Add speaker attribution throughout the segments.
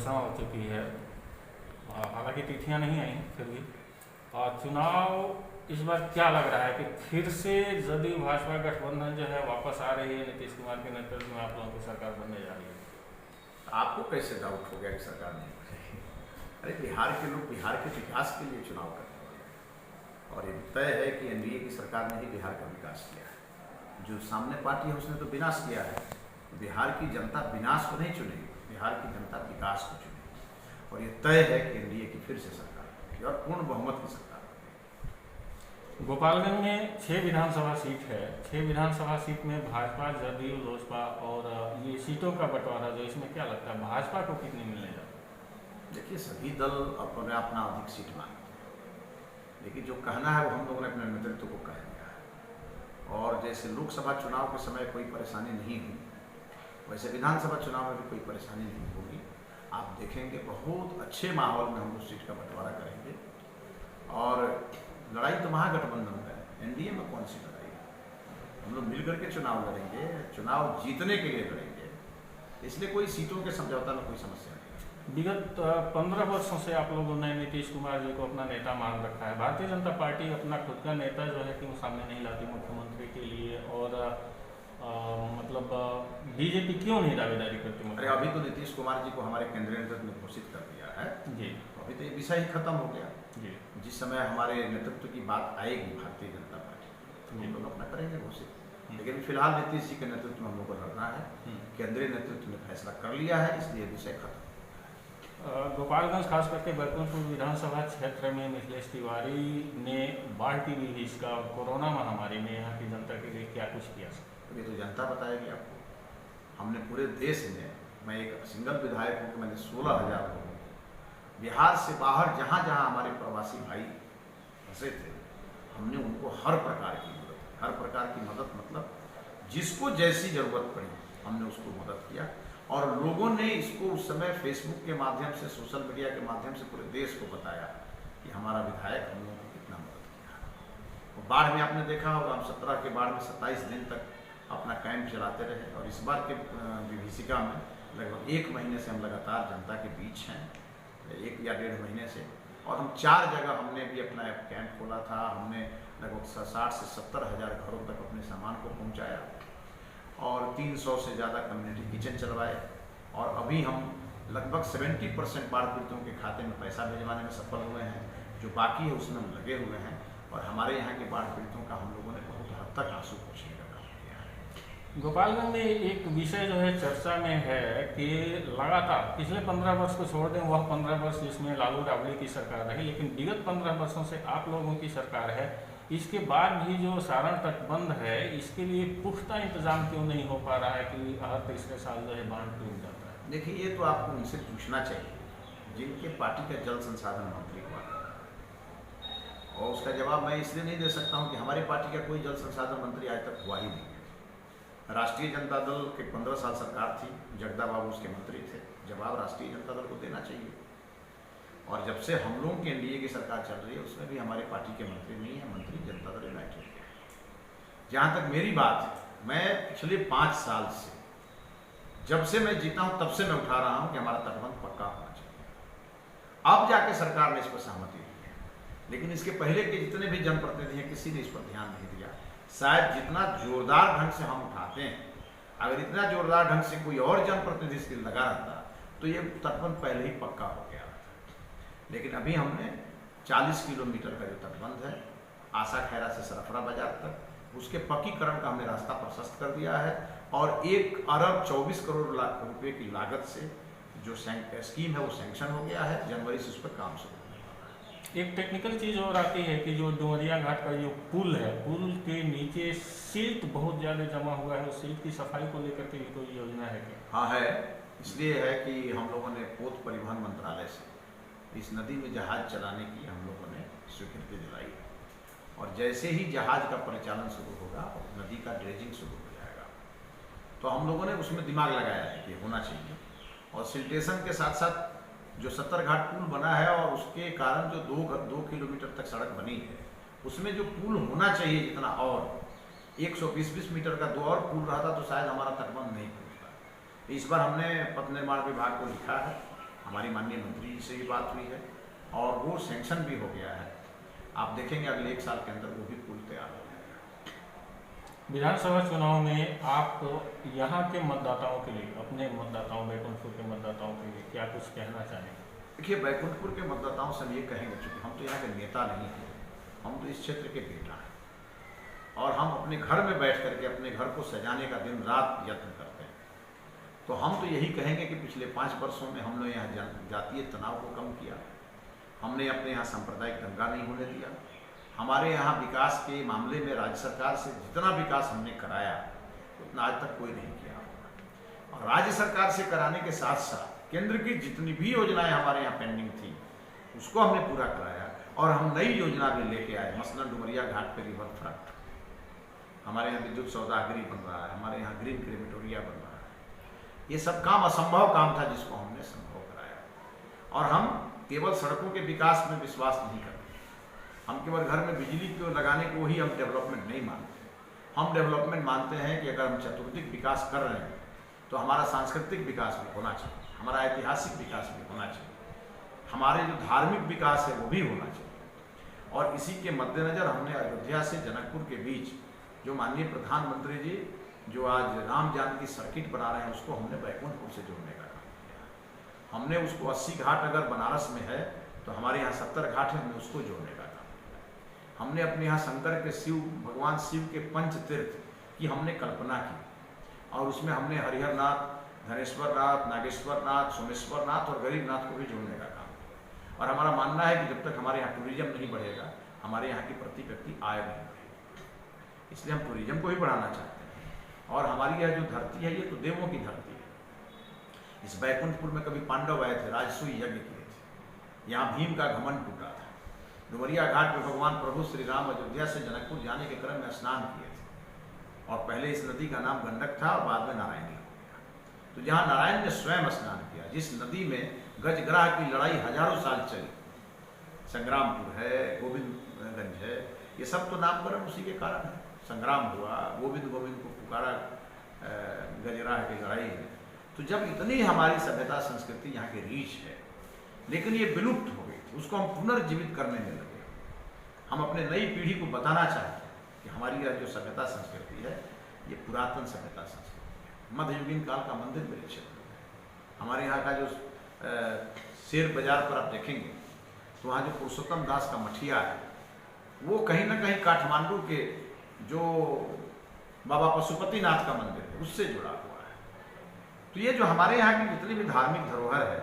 Speaker 1: घोषणा हो चुकी है, हालांकि तिथियां नहीं आई फिर भी। चुनाव इस बार क्या लग रहा है कि फिर से जदयू भाजपा गठबंधन जो है वापस आ रही है, नीतीश कुमार के नेतृत्व में आप लोगों की सरकार बनने जा रही है?
Speaker 2: आपको कैसे डाउट हो गया कि सरकार नहीं बनेगी? अरे बिहार के लोग बिहार के विकास के लिए चुनाव करने वाले हैं और ये तय है कि एनडीए की सरकार ने ही बिहार का विकास किया है। जो सामने पार्टी है उसने तो विनाश किया है। बिहार की जनता विनाश को नहीं चुनेगी, बिहार की जनता विकास को चुनेगी और ये तय है कि एनडीए की फिर से सरकार बनेगी और पूर्ण बहुमत की सरकार बनेगी।
Speaker 1: गोपालगंज में 6 विधानसभा सीट है। 6 विधानसभा सीट में भाजपा, जदयू, लोजपा और ये सीटों का बंटवारा जो, इसमें क्या लगता है भाजपा को कितनी मिलने जाती है?
Speaker 2: देखिए, सभी दल अपने अपना अधिक सीट मांगते हैं, लेकिन जो कहना है वो हम लोगों ने अपने नेतृत्व को कह दिया है। और जैसे लोकसभा चुनाव के समय कोई परेशानी नहीं हुई, वैसे विधानसभा चुनाव में भी कोई परेशानी नहीं होगी। आप देखेंगे बहुत अच्छे माहौल में हम लोग सीट का बंटवारा करेंगे और लड़ाई तो महागठबंधन का है, एनडीए में कौन सी लड़ाई है? हम लोग मिलकर के चुनाव लड़ेंगे, चुनाव जीतने के लिए लड़ेंगे, इसलिए कोई सीटों के समझौता में कोई समस्या नहीं है।
Speaker 1: विगत 15 वर्षों से आप लोगों ने नीतीश कुमार जी को अपना नेता मान रखा है। भारतीय जनता पार्टी अपना खुद का नेता जो है कि वो सामने नहीं लाती मुख्यमंत्री के लिए, और मतलब बीजेपी क्यों नहीं दावेदारी करती?
Speaker 2: अरे अभी तो नीतीश कुमार जी को हमारे केंद्रीय नेतृत्व ने घोषित कर दिया है
Speaker 1: जी।
Speaker 2: अभी तो ये विषय ही खत्म हो गया
Speaker 1: जी।
Speaker 2: जिस समय हमारे नेतृत्व की बात आएगी भारतीय जनता पार्टी तो हम लोग अपना करेंगे घोषित। लेकिन फिलहाल नीतीश जी के नेतृत्व में हम लोग को लड़ना है। केंद्रीय नेतृत्व ने फैसला कर लिया है, इसलिए विषय खत्म।
Speaker 1: गोपालगंज खास करके बैकुंठपुर विधानसभा क्षेत्र में मिथिलेश तिवारी ने बाढ़ की विभीषिका का कोरोना महामारी में यहाँ की जनता के लिए क्या कुछ किया?
Speaker 2: ये तो जनता बताएगी आपको। हमने पूरे देश में, मैं एक सिंगल विधायक हूँ कि मैंने 16,000 लोगों को बिहार से बाहर जहाँ जहाँ हमारे प्रवासी भाई फंसे थे, हमने उनको हर प्रकार की मदद मतलब जिसको जैसी ज़रूरत पड़ी हमने उसको मदद किया। और लोगों ने इसको उस समय फेसबुक के माध्यम से, सोशल मीडिया के माध्यम से पूरे देश को बताया कि हमारा विधायक हम लोगों को कितना मदद किया। और बाढ़ में आपने देखा होगा, हम 17 के बाढ़ में 27 दिन तक अपना कैंप चलाते रहे और इस बार के विभीषिका में लगभग 1 महीने से हम लगातार जनता के बीच हैं, 1 या 1.5 महीने से। और हम 4 जगह हमने भी अपना कैंप खोला था। हमने लगभग 60 से 70 हज़ार घरों तक अपने सामान को पहुंचाया और 300 से ज़्यादा कम्युनिटी किचन चलवाए। और अभी हम लगभग 70% बाढ़ पीड़ितों के खाते में पैसा भिजवाने में सफल हुए हैं। जो बाकी है उसमें हम लगे हुए हैं और हमारे यहाँ के बाढ़ पीड़ितों का हम लोगों ने बहुत हद तक आंसू पोंछने का काम किया है।
Speaker 1: गोपालगंज में एक विषय जो है चर्चा में है कि लगातार पिछले 15 वर्ष को छोड़ दें, वह 15 वर्ष जिसमें लालू राबड़ी की सरकार रही, लेकिन विगत 15 वर्षों से आप लोगों की सरकार है। इसके बाद भी जो सारण तटबंध है, इसके लिए पुख्ता इंतजाम क्यों नहीं हो पा रहा है कि हर तीसरे साल जो है बांध टूट जाता है?
Speaker 2: देखिए, ये तो आपको उनसे पूछना चाहिए जिनके पार्टी का जल संसाधन मंत्री हुआ, और उसका जवाब मैं इसलिए नहीं दे सकता हूँ कि हमारी पार्टी का कोई जल संसाधन मंत्री आज तक हुआ ही नहीं है। राष्ट्रीय जनता दल के 15 साल सरकार थी, जगदा बाबू उसके मंत्री थे। जवाब राष्ट्रीय जनता दल को देना चाहिए। और जब से हम लोगों की एनडीए की सरकार चल रही है उसमें भी हमारे पार्टी के मंत्री नहीं है, मंत्री जनता दल यूनाइटेड है। जहाँ तक मेरी बात है, मैं पिछले 5 साल से, जब से मैं जीता हूँ तब से मैं उठा रहा हूँ कि हमारा तटबंध पक्का होना चाहिए। अब जाके सरकार ने इस पर सहमति दी है, लेकिन इसके पहले के जितने भी जनप्रतिनिधि हैं किसी ने इस पर ध्यान नहीं दिया। शायद जितना जोरदार ढंग से हम उठाते हैं, अगर इतना जोरदार ढंग से कोई और जनप्रतिनिधि इसके लगा रहता तो ये तटबंध पहले ही पक्का हो गया रहता। लेकिन अभी हमने 40 किलोमीटर का जो तटबंध है, आशा खैरा से सरफरा बाजार तक, उसके पक्कीकरण का हमने रास्ता प्रशस्त कर दिया है। और 1 अरब 24 करोड़ रुपए की लागत से जो स्कीम है वो सैंक्शन हो गया है। जनवरी से उस पर काम शुरू होने वाला है।
Speaker 1: एक टेक्निकल चीज़ और आती है कि जो डुमरिया घाट का जो पुल है, पुल के नीचे सिल्ट बहुत ज़्यादा जमा हुआ है, उस सिल्ट की सफाई को लेकर के भी कोई योजना है क्या?
Speaker 2: हाँ है, इसलिए है कि हम लोगों ने पोत परिवहन मंत्रालय से इस नदी में जहाज चलाने की हम लोगों ने स्वीकृति दिलाई है। और जैसे ही जहाज का परिचालन शुरू होगा और नदी का ड्रेजिंग शुरू हो जाएगा तो हम लोगों ने उसमें दिमाग लगाया है कि होना चाहिए। और सिल्टेशन के साथ साथ जो 70 घाट पुल बना है और उसके कारण जो 2 किलोमीटर तक सड़क बनी है, उसमें जो पुल होना चाहिए जितना, और 120 मीटर का 2 और पुल रहता तो शायद हमारा तटबंध नहीं पहुँचता। इस बार हमने पथ निर्माण विभाग को लिखा है हमारी माननीय मंत्री जी से भी बात हुई है और वो सैंक्शन भी हो गया है। आप देखेंगे अगले 1 साल के अंदर वो भी पुल तैयार हो जाएगा।
Speaker 1: विधानसभा चुनाव में आप यहाँ के मतदाताओं के लिए, अपने मतदाताओं, बैकुंठपुर के मतदाताओं के लिए क्या कुछ कहना चाहेंगे?
Speaker 2: देखिए, बैकुंठपुर के मतदाताओं से हम ये कहेंगे, चूँकि हम तो यहाँ के नेता नहीं हैं, हम तो इस क्षेत्र के बेटा हैं और हम अपने घर में बैठ करके अपने घर को सजाने का दिन रात यत्न करते हैं। तो हम तो यही कहेंगे कि पिछले 5 वर्षों में हमने यहाँ जातीय तनाव को कम किया, हमने अपने यहाँ सांप्रदायिक दंगा नहीं होने दिया, हमारे यहाँ विकास के मामले में राज्य सरकार से जितना विकास हमने कराया उतना आज तक कोई नहीं किया। और राज्य सरकार से कराने के साथ साथ केंद्र की जितनी भी योजनाएं हमारे यहाँ पेंडिंग थी उसको हमने पूरा कराया और हम नई योजना भी लेके आए। मसलन डुमरिया घाट पे रिवर फ्रंट, हमारे यहाँ विद्युत सौदागरी बन रहा है, हमारे यहाँ ग्रीन क्रेमेटोरिया बन रहा है। ये सब काम असंभव काम था जिसको हमने संभव कराया। और हम केवल सड़कों के विकास में विश्वास नहीं करते, हम केवल घर में बिजली को लगाने को ही हम डेवलपमेंट नहीं मानते। हम डेवलपमेंट मानते हैं कि अगर हम चतुर्दिक विकास कर रहे हैं तो हमारा सांस्कृतिक विकास भी होना चाहिए, हमारा ऐतिहासिक विकास भी होना चाहिए, हमारे जो धार्मिक विकास है वो भी होना चाहिए। और इसी के मद्देनज़र हमने अयोध्या से जनकपुर के बीच जो माननीय प्रधानमंत्री जी जो आज राम जानकी सर्किट बना रहे हैं उसको हमने बैकुंठपुर से जोड़ने का काम किया। हमने उसको 80 घाट अगर बनारस में है तो हमारे यहाँ 70 घाट है, हमने उसको जोड़ने का काम किया। हमने अपने यहाँ शंकर के भगवान शिव के पंच तीर्थ की हमने कल्पना की और उसमें हमने हरिहरनाथ, धनेश्वरनाथ, नागेश्वरनाथ, सोमेश्वरनाथ और गरीबनाथ को भी जोड़ने का काम किया। और हमारा मानना है कि जब तक हमारे यहाँ टूरिज्म नहीं बढ़ेगा हमारे यहाँ की प्रति व्यक्ति आय नहीं बढ़ेगी, इसलिए हम टूरिज्म को ही बढ़ाना चाहते हैं। और हमारी यह जो धरती है ये तो देवों की धरती है। इस बैकुंठपुर में कभी पांडव आए थे, राजसूय यज्ञ किए थे, यहाँ भीम का घमंड टूटा था। डुमरिया घाट पर भगवान प्रभु श्री राम अयोध्या से जनकपुर जाने के क्रम में स्नान किए थे और पहले इस नदी का नाम गंडक था और बाद में नारायणी हो गया। तो जहाँ नारायण ने स्वयं स्नान किया, जिस नदी में गजग्राह की लड़ाई हजारों साल चली, संग्रामपुर है, गोविंदगंज है, ये सब तो नामकरण उसी के कारण है। संग्राम हुआ, गोविंद को पुकारा गजग्राह की लड़ाई है। तो जब इतनी हमारी सभ्यता संस्कृति यहाँ की रीच है लेकिन ये विलुप्त हो गई थी, उसको हम पुनर्जीवित करने में लगे। हम अपने नई पीढ़ी को बताना चाहते हैं कि हमारी यह जो सभ्यता संस्कृति है ये पुरातन सभ्यता संस्कृति है, मध्ययुगीन काल का मंदिर मेरे क्षेत्र में है। हमारे यहाँ का जो शेर बाजार पर आप देखेंगे तो वहाँ जो पुरुषोत्तम दास का मठिया है वो कहीं ना कहीं काठमांडू के जो बाबा पशुपतिनाथ का मंदिर है उससे जुड़ा हुआ है। तो ये जो हमारे यहाँ की जितनी भी धार्मिक धरोहर है,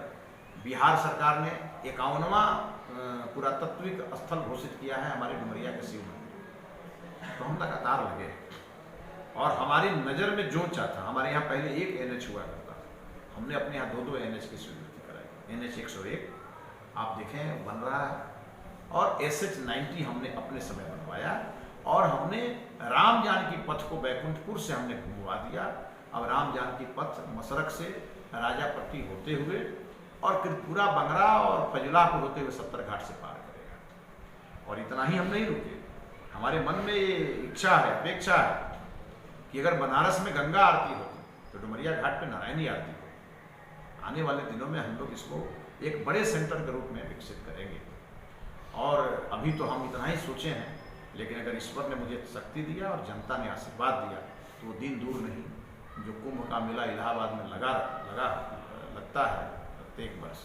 Speaker 2: बिहार सरकार ने 51वां पुरातत्विक स्थल घोषित किया है हमारे डुमरिया के शिव मंदिर। तो हम लगातार लगे और हमारी नज़र में जो चाहता, हमारे यहाँ पहले एक NH हुआ करता था, हमने अपने यहाँ 2 NH की स्वीकृति कराई। NH 101 आप देखें बन रहा है और SH 90 हमने अपने समय बनवाया और हमने राम जानकी पथ को बैकुंठपुर से हमने घुमवा दिया। अब राम जानकी पथ मसरक से राजापट्टी होते हुए और कृतपुरा, बंगरा और फजुलापुर होते हुए 70 घाट से पार करेगा। और इतना ही हम नहीं रुके, हमारे मन में ये इच्छा है, अपेक्षा है कि अगर बनारस में गंगा आरती होती तो डुमरिया घाट पे नारायणी आरती हो। आने वाले दिनों में हम लोग इसको एक बड़े सेंटर के रूप में विकसित करेंगे। और अभी तो हम इतना ही सोचे हैं, लेकिन अगर ईश्वर ने मुझे शक्ति दिया और जनता ने आशीर्वाद दिया तो वो दिन दूर नहीं जो कुंभ का मेला इलाहाबाद में लगता है प्रत्येक वर्ष,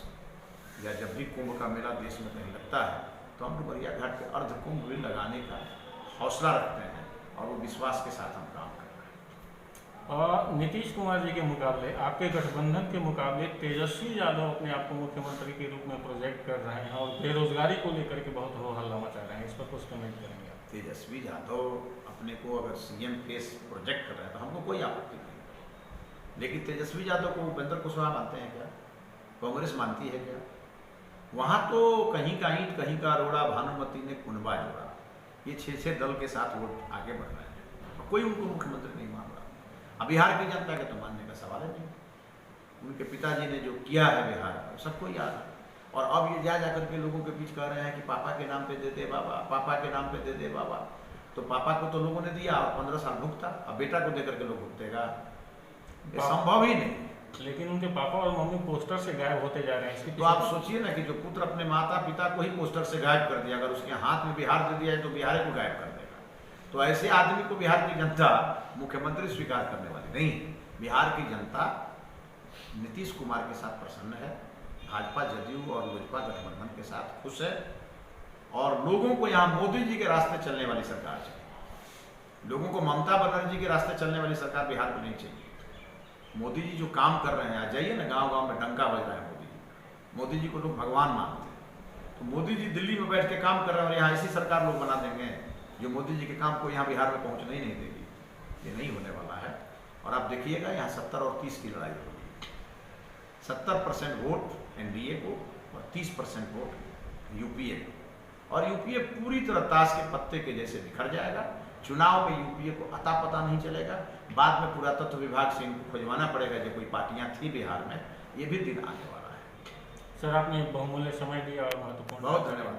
Speaker 2: या जब भी कुंभ का मेला देश में कहीं लगता है तो हम डुमरिया घाट पे अर्ध कुंभ भी लगाने का हौसला रखते हैं और वो विश्वास के साथ हम काम कर रहे हैं।
Speaker 1: और नीतीश कुमार जी के मुकाबले, आपके गठबंधन के मुकाबले तेजस्वी यादव अपने आप को मुख्यमंत्री के रूप में प्रोजेक्ट कर रहे हैं और बेरोजगारी को लेकर के बहुत हो हल्ला मचा रहे हैं, इस पर कुछ कमेंट करेंगे?
Speaker 2: तेजस्वी यादव अपने को अगर CM केस प्रोजेक्ट कर रहे हैं तो हमको कोई आपत्ति नहीं, लेकिन तेजस्वी यादव को उपेंद्र कुशवाहा मानते हैं क्या? कांग्रेस मानती है क्या? वहाँ तो कहीं का ईंट कहीं का रोड़ा, भानुमति ने कुनबा जोड़ा, ये 6 दल के साथ वोट आगे बढ़ रहे हैं और कोई उनको मुख्यमंत्री नहीं मान रहा। अब बिहार की जनता के तो मानने का सवाल है नहीं, उनके पिताजी ने जो किया है बिहार में सबको याद है। और अब ये जा करके लोगों के बीच कह रहे हैं कि पापा के नाम पे दे दे बाबा, पापा के नाम पे दे दे बाबा। तो पापा को तो लोगों ने दिया और 15 साल भुगता, अब बेटा को दे करके लोग भुगतेगा, ये संभव ही नहीं।
Speaker 1: लेकिन उनके पापा और मम्मी पोस्टर से गायब होते जा रहे हैं, इसके
Speaker 2: तो आप सोचिए ना कि जो पुत्र अपने माता पिता को ही पोस्टर से गायब कर दिया, अगर उसके हाथ में बिहार दे दिया है तो बिहार को गायब कर देगा। तो ऐसे आदमी को बिहार की जनता मुख्यमंत्री स्वीकार करने वाली नहीं। बिहार की जनता नीतीश कुमार के साथ प्रसन्न है, भाजपा जदयू और लोजपा गठबंधन के साथ खुश है, और लोगों को यहाँ मोदी जी के रास्ते चलने वाली सरकार चाहिए। लोगों को ममता बनर्जी के रास्ते चलने वाली सरकार बिहार को नहीं चाहिए। मोदी जी जो काम कर रहे हैं, आज जाइए ना गांव गांव में डंका बज रहा है मोदी जी को लोग भगवान मानते हैं। तो मोदी जी दिल्ली में बैठ के काम कर रहे हैं और यहाँ ऐसी सरकार लोग बना देंगे जो मोदी जी के काम को यहाँ बिहार में पहुँचने ही नहीं देगी। ये नहीं होने वाला है। और आप देखिएगा यहाँ 70 और 30 की लड़ाई होगी। 70% वोट एनडीए को और 30% वोट यूपीए को, और यूपीए पूरी तरह ताश के पत्ते के जैसे बिखर जाएगा। चुनाव में यूपीए को अता पता नहीं चलेगा। बाद में पुरातत्व विभाग से इनको खोजवाना पड़ेगा जो कोई पार्टियां थी बिहार में। ये भी दिन आने वाला है।
Speaker 1: सर, आपने बहुमूल्य समय दिया और महत्वपूर्ण
Speaker 2: बहुत धन्यवाद।